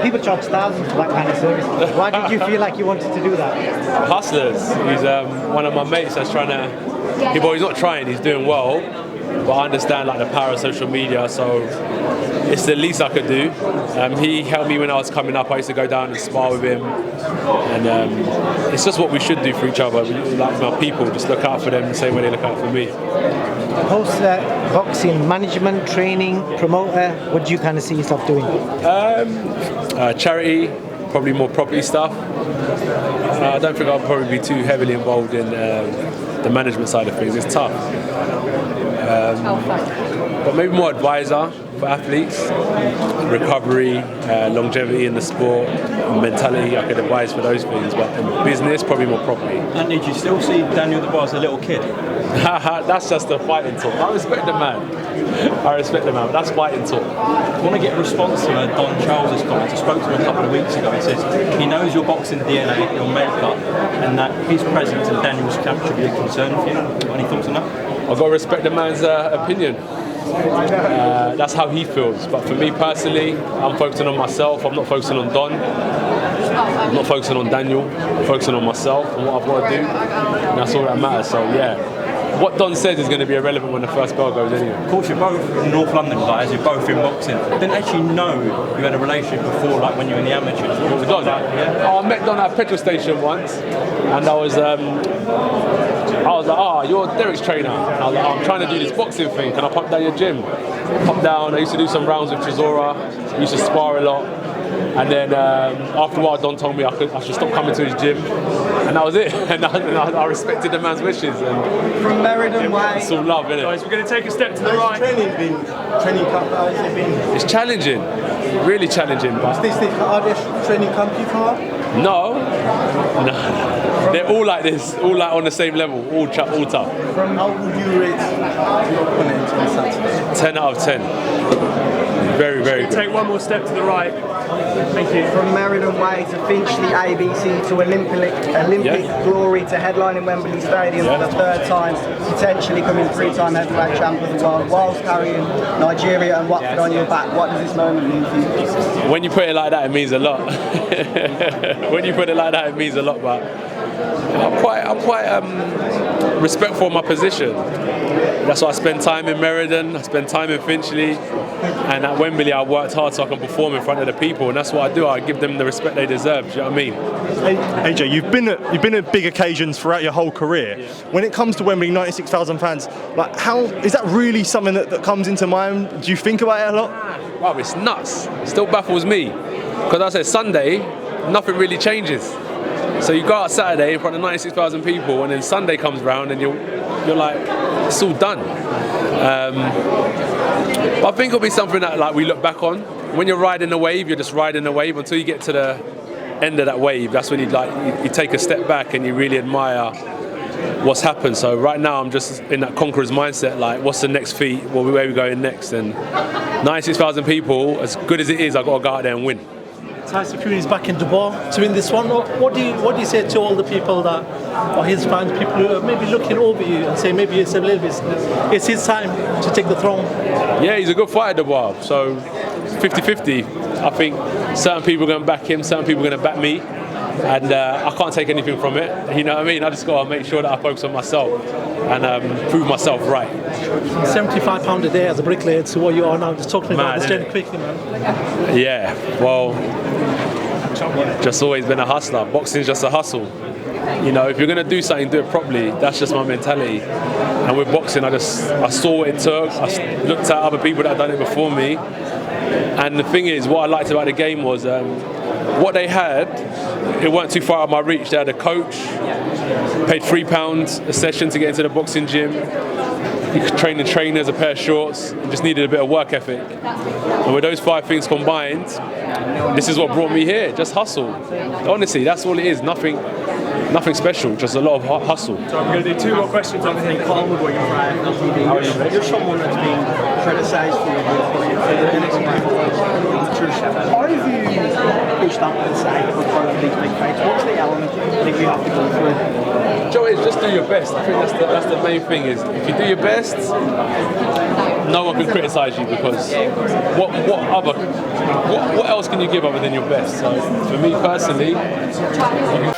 people charge thousands for that kind of service. Why did you feel like you wanted to do that? Hustlers. He's one of my mates that's trying to. Well, he's not trying. He's doing well. But I understand like the power of social media, so it's the least I could do. He helped me when I was coming up. I used to go down and spar with him, and it's just what we should do for each other. We, like my people, just look out for them the same way they look out for me. Post boxing management, training, promoter, what do you kind of see yourself doing? Charity, probably more property stuff. I don't think I'll probably be too heavily involved in the management side of things. It's tough. But maybe more advisor for athletes, recovery, longevity in the sport, mentality. I could advise for those things, but in business, probably more property. And did you still see Daniel Dubois as a little kid? That's just a fighting talk. I respect the man. But that's fighting talk. I want to get a response to Don Charles's comments. I spoke to him a couple of weeks ago. He says he knows your boxing DNA, your makeup, and that his presence in Daniel's camp should be a concern for you. Any thoughts on that? I've got to respect the man's opinion. That's how he feels. But for me personally, I'm focusing on myself. I'm not focusing on Don. I'm not focusing on Daniel. I'm focusing on myself and what I've got to do. And that's all that matters. So yeah. What Don says is going to be irrelevant when the first bell goes anyway. Of course, you're both North London guys, you're both in boxing. Didn't actually know you had a relationship before, like when you were in the amateurs. With Don? Oh, I met Don at a petrol station once, and I was like, oh, you're Derek's trainer. And I was like, oh, I'm trying to do this boxing thing. Can I pop down your gym? Pop down. I used to do some rounds with Chisora. Used to spar a lot. And then after a while, Don told me I should stop coming to his gym, and that was it. And I respected the man's wishes. And from Meriden Way. It's all love, isn't it? Guys, we're going to take a step to the right. Training camp, how has it been? It's challenging, really challenging. But Is this the hardest training camp you've had? No. They're all like this, all like on the same level, all tough. From how would you rate your opponent on Saturday? 10 out of 10. Very, very good. Take one more step to the right. Thank you. From Meriden Way to Finchley ABC to Olympic glory to headlining Wembley Stadium for the third time, potentially coming three-time heavyweight champ of the world, whilst carrying Nigeria and Watford on your back. What does this moment mean for you? When you put it like that, it means a lot. When you put it like that, it means a lot. But I'm quite respectful of my position. That's why I spend time in Meriden, I spend time in Finchley, and at Wembley I worked hard so I can perform in front of the people, and that's what I do. I give them the respect they deserve. Do you know what I mean? AJ, you've been at big occasions throughout your whole career. Yeah. When it comes to Wembley, 96,000 fans, like how is that really something that comes into mind? Do you think about it a lot? Wow, it's nuts. It still baffles me because I said Sunday, nothing really changes. So you go out Saturday in front of 96,000 people, and then Sunday comes round and you're like, it's all done. But I think it'll be something that like we look back on. When you're riding the wave, you're just riding the wave until you get to the end of that wave. That's when you take a step back and you really admire what's happened. So right now I'm just in that conqueror's mindset, like what's the next feat, where are we going next? And 96,000 people, as good as it is, I've got to go out there and win. Tyson Fury is back in Dubois to win this one. What do you say to all the people that are his fans, people who are maybe looking over you and say maybe it's a little bit, it's his time to take the throne? Yeah, he's a good fighter, Dubois. So 50-50. I think certain people are going to back him, certain people are going to back me. And I can't take anything from it, you know what I mean? I just got to make sure that I focus on myself and prove myself right. £75 a day as a bricklayer to what you are now, just talking about this journey quickly, man. Yeah, well, just always been a hustler. Boxing's just a hustle. You know, if you're going to do something, do it properly. That's just my mentality. And with boxing, I saw what it took. I looked at other people that had done it before me. And the thing is, what I liked about the game was what they had, it weren't too far out of my reach. They had a coach, paid £3 a session to get into the boxing gym. You could train the trainers, a pair of shorts, and just needed a bit of work ethic. And with those 5 things combined, this is what brought me here, just hustle. Honestly, that's all it is, nothing Nothing special, just a lot of hustle. So I'm going to do 2 more questions on I think here. Colin would work for on TV. You're someone that's been criticised for the innocent people. How have you pushed up to the side of front of these big fights? What's the element that you have to go through? Joe, is just do your best. I think that's the main thing. Is if you do your best, no one can criticise you, because what else can you give other than your best? So for me personally, you can